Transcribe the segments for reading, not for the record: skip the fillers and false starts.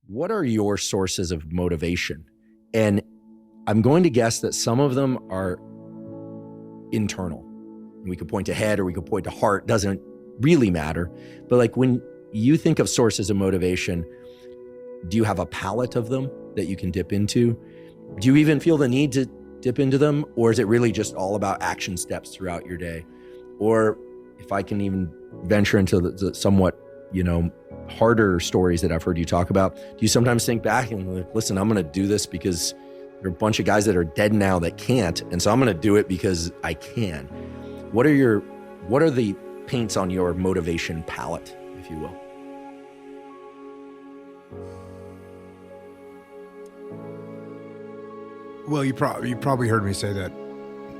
what are your sources of motivation? And I'm going to guess that some of them are internal. We could point to head or we could point to heart, doesn't really matter. But like when you think of sources of motivation, do you have a palette of them that you can dip into? Do you even feel the need to dip into them? Or is it really just all about action steps throughout your day? Or if I can even venture into the somewhat, harder stories that I've heard you talk about, do you sometimes think back and like, listen, I'm going to do this because there are a bunch of guys that are dead now that can't. And so I'm going to do it because I can. What are the paints on your motivation palette, if you will? Well, you probably heard me say that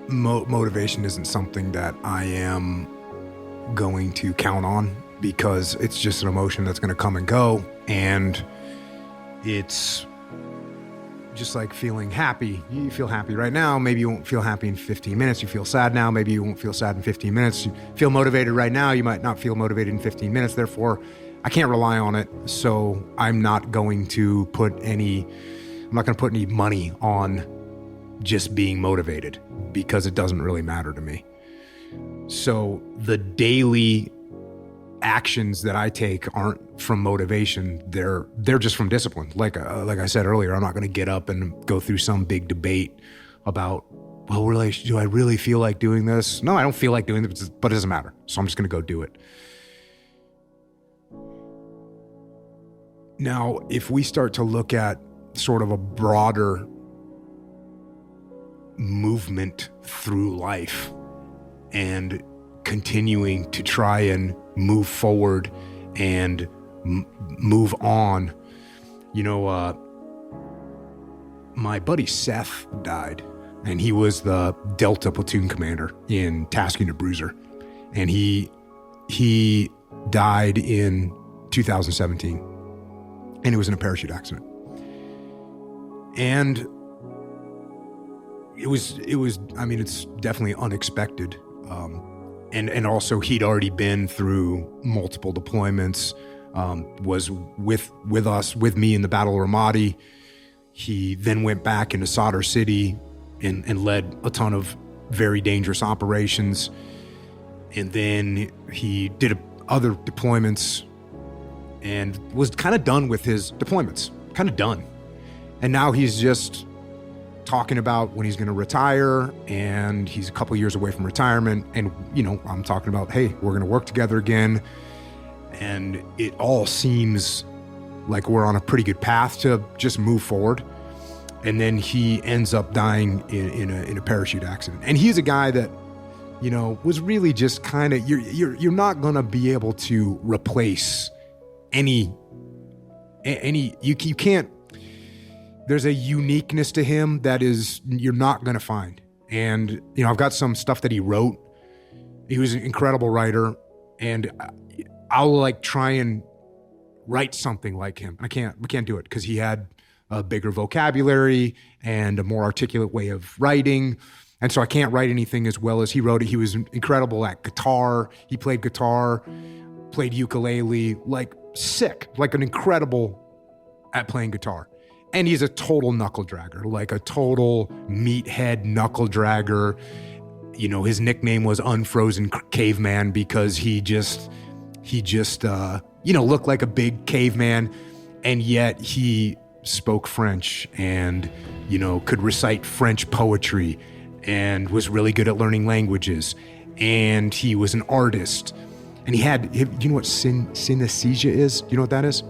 motivation isn't something that I am going to count on, because it's just an emotion that's going to come and go. And it's just like feeling happy. You feel happy right now. Maybe you won't feel happy in 15 minutes. You feel sad now. Maybe you won't feel sad in 15 minutes. You feel motivated right now. You might not feel motivated in 15 minutes. Therefore, I can't rely on it. So I'm not going to put any money on just being motivated, because it doesn't really matter to me. So the daily actions that I take aren't from motivation. They're just from discipline. Like I said earlier, I'm not going to get up and go through some big debate about, well, really, do I really feel like doing this? No, I don't feel like doing this, but it doesn't matter. So I'm just going to go do it. Now, if we start to look at sort of a broader movement through life and continuing to try and move forward and move on. My buddy Seth died, and he was the Delta platoon commander in Task Unit Bruiser. And he died in 2017, and it was in a parachute accident. And it's definitely unexpected. And also he'd already been through multiple deployments, was with me in the Battle of Ramadi. He then went back into Sadr City and led a ton of very dangerous operations. And then he did other deployments and was kind of done with his deployments, kind of done. And now he's just talking about when he's going to retire, and he's a couple years away from retirement. And, I'm talking about, hey, we're going to work together again. And it all seems like we're on a pretty good path to just move forward. And then he ends up dying in a parachute accident. And he's a guy that, was really just kind of, you're not going to be able to replace any, you can't. There's a uniqueness to him that you're not going to find. And, I've got some stuff that he wrote. He was an incredible writer, and I'll try and write something like him. We can't do it because he had a bigger vocabulary and a more articulate way of writing. And so I can't write anything as well as he wrote it. He was incredible at guitar. He played guitar, played ukulele, an incredible at playing guitar. And he's a total knuckle dragger, like a total meathead knuckle dragger. His nickname was Unfrozen Caveman because he just looked like a big caveman, and yet he spoke French and, could recite French poetry and was really good at learning languages. And he was an artist. And do you know what synesthesia is? Do you know what that is?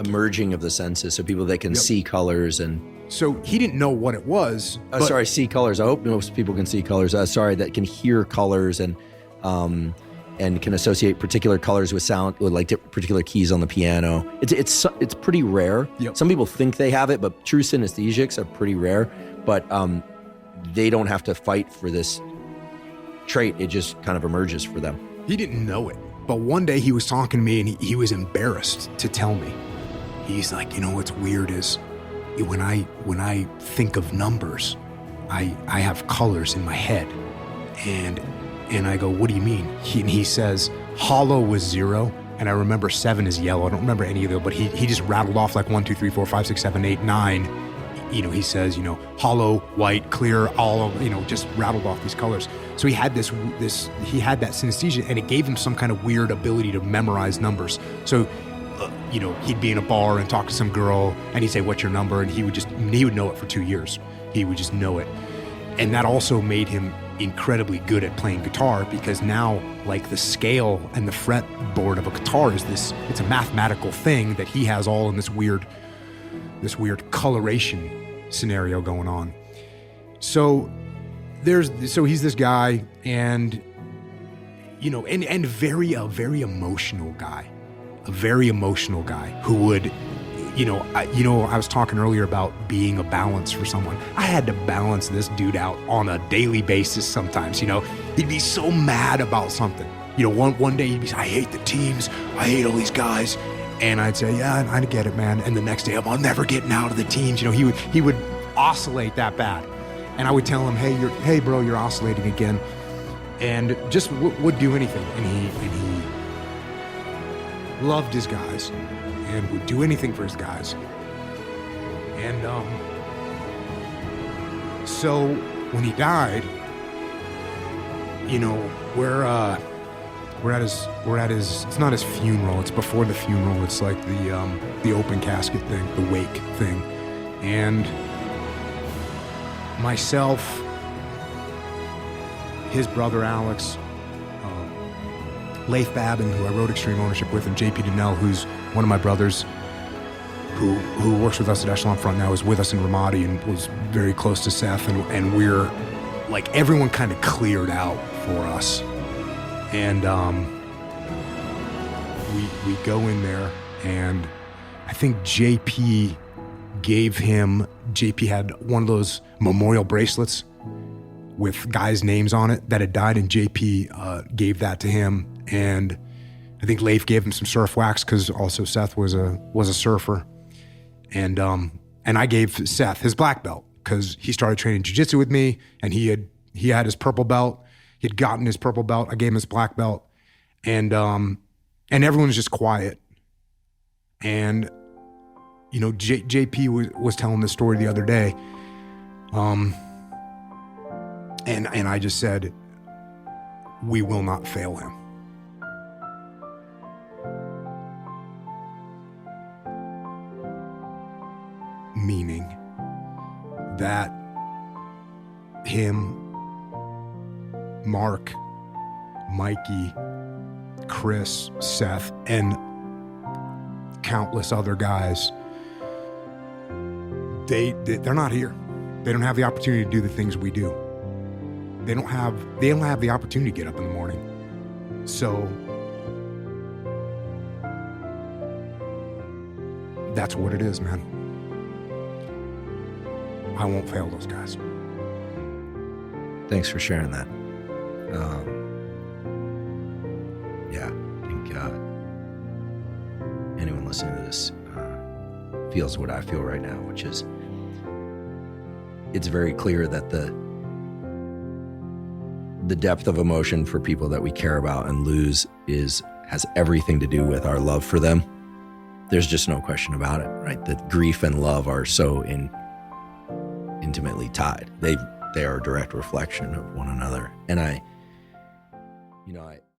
Emerging of the senses, so people that can see colors. And so he didn't know what it was. See colors. I hope most people can see colors. That can hear colors and can associate particular colors with sound, with particular keys on the piano. It's pretty rare. Yep. Some people think they have it, but true synesthesics are pretty rare. But they don't have to fight for this trait. It just kind of emerges for them. He didn't know it, but one day he was talking to me, and he was embarrassed to tell me. He's like, what's weird is when I think of numbers, I have colors in my head. And I go, what do you mean? He says, hollow was 0 And I remember 7 is yellow. I don't remember any of them, but he just rattled off like 1, 2, 3, 4, 5, 6, 7, 8, 9. He says, hollow, white, clear, olive, just rattled off these colors. So he had he had that synesthesia, and it gave him some kind of weird ability to memorize numbers. So, he'd be in a bar and talk to some girl, and he'd say, "What's your number?" And he would know it for 2 years. He would just know it. And that also made him incredibly good at playing guitar, because now, like, the scale and the fretboard of a guitar it's a mathematical thing that he has all in this weird coloration scenario going on. So he's this guy, and and a very emotional guy, who would, I was talking earlier about being a balance for someone. I had to balance this dude out on a daily basis sometimes. He'd be so mad about something. One day he'd be, "I hate the teams, I hate all these guys." And I'd say, "Yeah, I get it, man." And the next day, "I'm never getting out of the teams." He would oscillate that bad. And I would tell him, hey bro, you're oscillating again. And just would do anything. And he loved his guys and would do anything for his guys. And so when he died, we're at his, it's not his funeral, it's before the funeral. It's like the open casket thing, the wake thing. And myself, his brother Alex, Leif Babin, who I wrote Extreme Ownership with, and JP Donnell, who's one of my brothers who works with us at Echelon Front now, is with us in Ramadi and was very close to Seth. And we're like, everyone kind of cleared out for us. And we go in there, and I think JP had one of those memorial bracelets with guys' names on it that had died, and JP gave that to him. And I think Leif gave him some surf wax, because also Seth was a surfer. And I gave Seth his black belt, because he started training jiu-jitsu with me, and he had his purple belt. He had gotten his purple belt. I gave him his black belt. And everyone was just quiet. And JP was telling this story the other day. And I just said, "We will not fail him." Meaning that him, Mark, Mikey, Chris, Seth, and countless other guys, they're not here. They don't have the opportunity to do the things we do. They don't have the opportunity to get up in the morning. So that's what it is, man. I won't fail those guys. Thanks for sharing that. I think anyone listening to this feels what I feel right now, which is, it's very clear that the depth of emotion for people that we care about and lose has everything to do with our love for them. There's just no question about it, right? That grief and love are so intimately tied. They are a direct reflection of one another. And I